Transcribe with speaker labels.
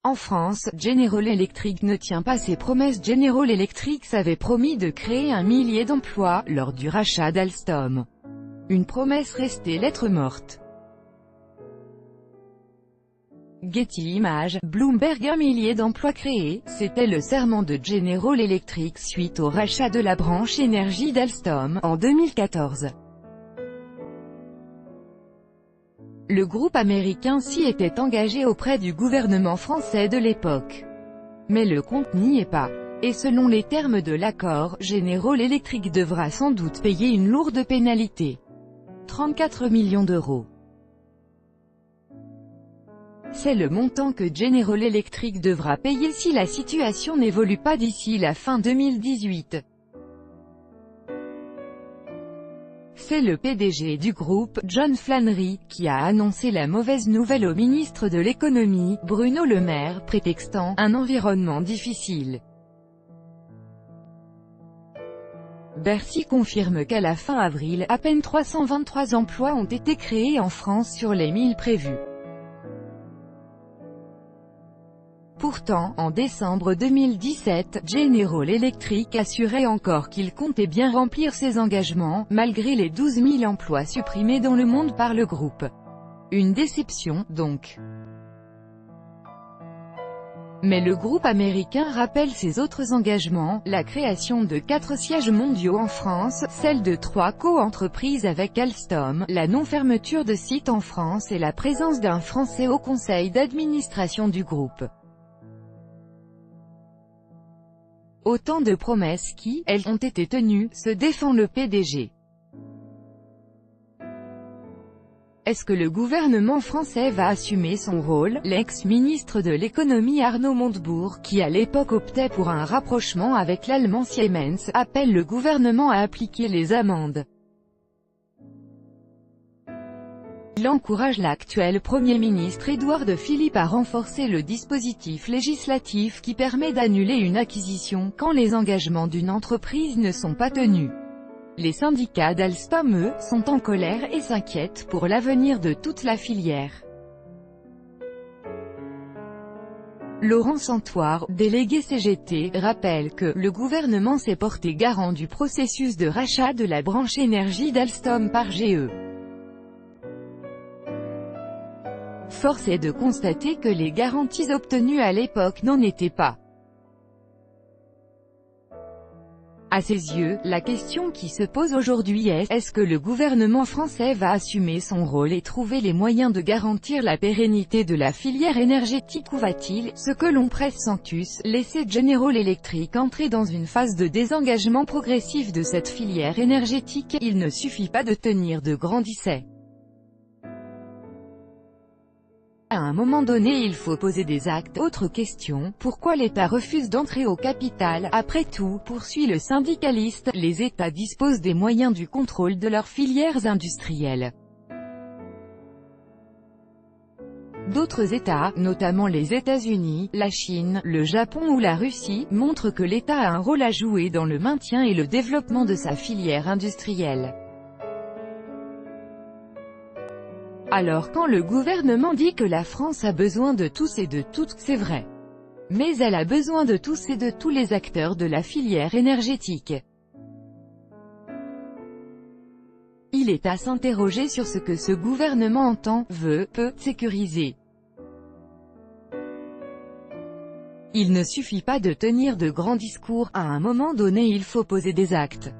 Speaker 1: En France, General Electric ne tient pas ses promesses. General Electric avait promis de créer 1 millier d'emplois, lors du rachat d'Alstom. Une promesse restée lettre morte. Getty Images, Bloomberg. 1 millier d'emplois créés, c'était le serment de General Electric suite au rachat de la branche énergie d'Alstom, en 2014. Le groupe américain s'y était engagé auprès du gouvernement français de l'époque. Mais le compte n'y est pas. Et selon les termes de l'accord, General Electric devra sans doute payer une lourde pénalité. 34 millions d'euros. C'est le montant que General Electric devra payer si la situation n'évolue pas d'ici la fin 2018. C'est le PDG du groupe, John Flannery, qui a annoncé la mauvaise nouvelle au ministre de l'économie, Bruno Le Maire, prétextant « un environnement difficile ». Bercy confirme qu'à la fin avril, à peine 323 emplois ont été créés en France sur les 1000 prévus. Pourtant, en décembre 2017, General Electric assurait encore qu'il comptait bien remplir ses engagements, malgré les 12 000 emplois supprimés dans le monde par le groupe. Une déception, donc. Mais le groupe américain rappelle ses autres engagements, la création de 4 sièges mondiaux en France, celle de 3 co-entreprises avec Alstom, la non-fermeture de sites en France et la présence d'un Français au conseil d'administration du groupe. Autant de promesses qui, elles, ont été tenues, se défend le PDG. Est-ce que le gouvernement français va assumer son rôle? L'ex-ministre de l'économie Arnaud Montebourg, qui à l'époque optait pour un rapprochement avec l'allemand Siemens, appelle le gouvernement à appliquer les amendes. Il encourage l'actuel Premier ministre Édouard Philippe à renforcer le dispositif législatif qui permet d'annuler une acquisition, quand les engagements d'une entreprise ne sont pas tenus. Les syndicats d'Alstom, eux, sont en colère et s'inquiètent pour l'avenir de toute la filière. Laurent Santoire, délégué CGT, rappelle que « le gouvernement s'est porté garant du processus de rachat de la branche énergie d'Alstom par GE. Force est de constater que les garanties obtenues à l'époque n'en étaient pas. » À ses yeux, la question qui se pose aujourd'hui est, est-ce que le gouvernement français va assumer son rôle et trouver les moyens de garantir la pérennité de la filière énergétique ou va-t-il, ce que l'on presse Sanctus, laisser General Electric entrer dans une phase de désengagement progressif de cette filière énergétique? Il ne suffit pas de tenir de grands discours. À un moment donné il faut poser des actes. Autre question, pourquoi l'État refuse d'entrer au capital? Après tout, poursuit le syndicaliste, les États disposent des moyens du contrôle de leurs filières industrielles. D'autres États, notamment les États-Unis, la Chine, le Japon ou la Russie, montrent que l'État a un rôle à jouer dans le maintien et le développement de sa filière industrielle. Alors quand le gouvernement dit que la France a besoin de tous et de toutes, c'est vrai. Mais elle a besoin de tous et de tous les acteurs de la filière énergétique. Il est à s'interroger sur ce que ce gouvernement entend, veut, peut, sécuriser. Il ne suffit pas de tenir de grands discours, à un moment donné il faut poser des actes.